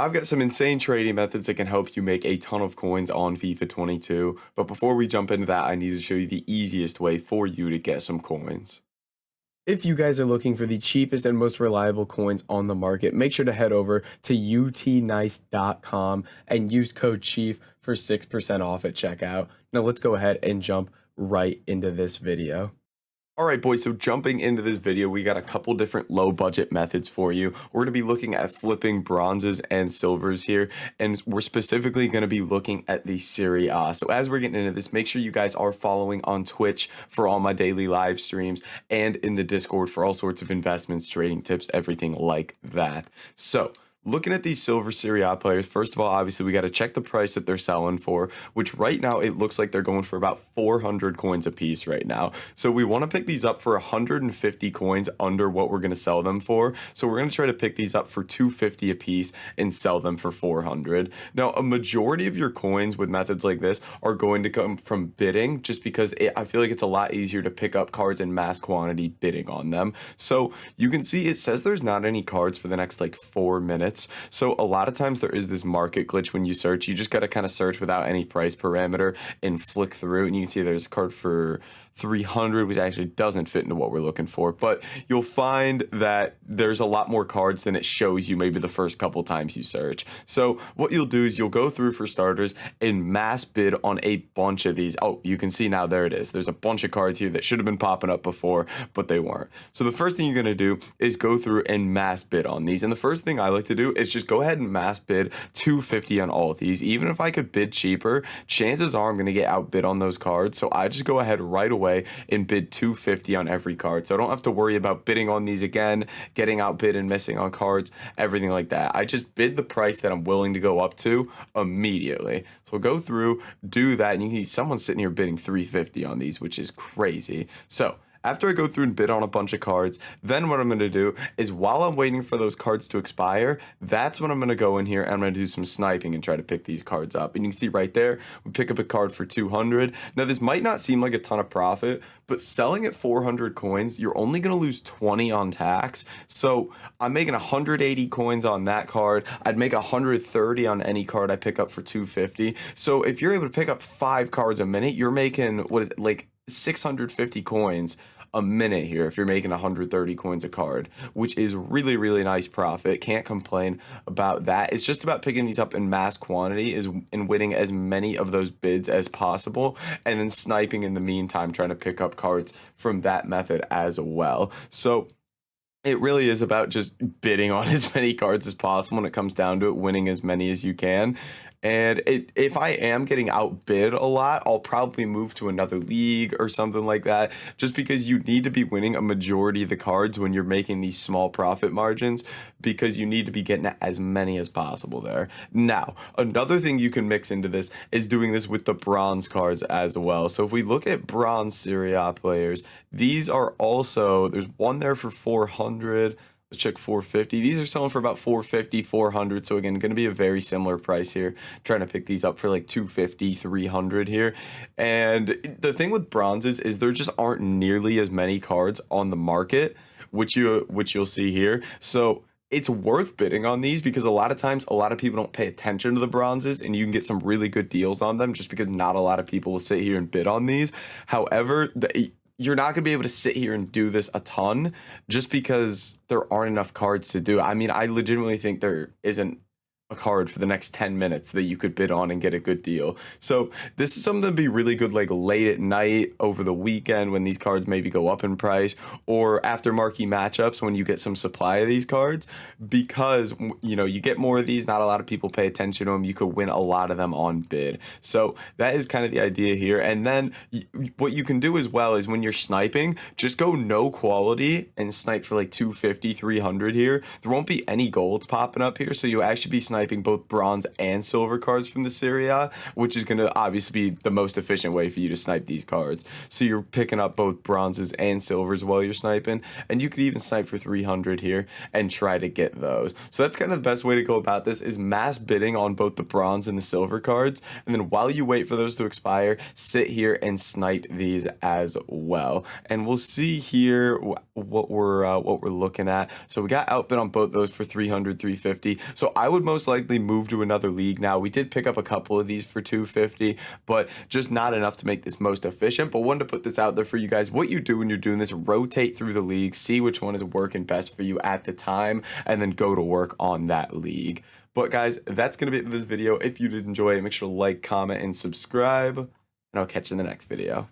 I've got some insane trading methods that can help you make a ton of coins on FIFA 22, but before we jump into that, I need to show you the easiest way for you to get some coins. If you guys are looking for the cheapest and most reliable coins on the market, make sure to head over to utnice.com and use code CHIEF for 6% off at checkout. Now let's go ahead and jump right into this video. All right, boys, so jumping into this video, we got a couple different low budget methods for you. We're going to be looking at flipping bronzes and silvers here, and we're specifically going to be looking at the Serie A. So as we're getting into this, make sure you guys are following on Twitch for all my daily live streams and in the Discord for all sorts of investments, trading tips, everything like that. So looking at these silver Serie A players, first of all, obviously, we got to check the price that they're selling for, which right now it looks like they're going for about 400 coins a piece right now. So we want to pick these up for 150 coins under what we're going to sell them for. So we're going to try to pick these up for 250 a piece and sell them for 400. Now, a majority of your coins with methods like this are going to come from bidding, just because I feel like it's a lot easier to pick up cards in mass quantity bidding on them. So you can see it says there's not any cards for the next like 4 minutes. So a lot of times there is this market glitch when you search. You just got to kind of search without any price parameter and flick through, and you can see there's a card for 300, which actually doesn't fit into what we're looking for, but you'll find that there's a lot more cards than it shows you maybe the first couple times you search. So what you'll do is you'll go through, for starters, and mass bid on a bunch of these. Oh, you can see now, there it is. There's a bunch of cards here that should have been popping up before, but they weren't. So the first thing you're going to do is go through and mass bid on these. And the first thing I like to do is just go ahead and mass bid 250 on all of these. Even if I could bid cheaper, chances are I'm going to get outbid on those cards. So I just go ahead right away and bid 250 on every card. So I don't have to worry about bidding on these again, getting outbid and missing on cards, everything like that. I just bid the price that I'm willing to go up to immediately. So we'll go through, do that, and you can see someone sitting here bidding 350 on these, which is crazy. So after I go through and bid on a bunch of cards, then what I'm going to do is, while I'm waiting for those cards to expire, that's when I'm going to go in here and I'm going to do some sniping and try to pick these cards up. And you can see right there, we pick up a card for 200. Now, this might not seem like a ton of profit, but selling at 400 coins, you're only going to lose 20 on tax. So I'm making 180 coins on that card. I'd make 130 on any card I pick up for 250. So if you're able to pick up 5 cards a minute, you're making, what is it, like 650 coins a minute here if you're making 130 coins a card, which is really, really nice profit. Can't complain about that. It's just about picking these up in mass quantity and winning as many of those bids as possible, and then sniping in the meantime, trying to pick up cards from that method as well. So it really is about just bidding on as many cards as possible when it comes down to it, winning as many as you can. And if I am getting outbid a lot, I'll probably move to another league or something like that, just because you need to be winning a majority of the cards when you're making these small profit margins, because you need to be getting as many as possible there. Now, another thing you can mix into this is doing this with the bronze cards as well. So if we look at bronze Serie A players, these are also, there's one there for 400. Let's check 450. These are selling for about 450, 400. So again, going to be a very similar price here. Trying to pick these up for like 250, 300 here. And the thing with bronzes is there just aren't nearly as many cards on the market, which you'll see here. So it's worth bidding on these, because a lot of times a lot of people don't pay attention to the bronzes, and you can get some really good deals on them just because not a lot of people will sit here and bid on these. However, you're not going to be able to sit here and do this a ton just because there aren't enough cards to do it. I mean, I legitimately think there isn't a card for the next 10 minutes that you could bid on and get a good deal. So this is something to be really good like late at night, over the weekend, when these cards maybe go up in price, or after marquee matchups when you get some supply of these cards, because you get more of these, not a lot of people pay attention to them, you could win a lot of them on bid. So that is kind of the idea here. And then what you can do as well is, when you're sniping, just go no quality and snipe for like 250, 300 here. There won't be any golds popping up here, so you'll actually be sniping both bronze and silver cards from the Serie A, which is going to obviously be the most efficient way for you to snipe these cards. So you're picking up both bronzes and silvers while you're sniping, and you could even snipe for 300 here and try to get those. So that's kind of the best way to go about this, is mass bidding on both the bronze and the silver cards, and then while you wait for those to expire, sit here and snipe these as well. And we'll see here what we're looking at. So we got outbid on both those for 300, 350. So I would most likely move to another league now. We did pick up a couple of these for 250, but just not enough to make this most efficient. But wanted to put this out there for you guys. What you do when you're doing this, rotate through the league, see which one is working best for you at the time, and then go to work on that league. But guys, that's going to be it for this video. If you did enjoy it, make sure to like, comment, and subscribe, and I'll catch you in the next video.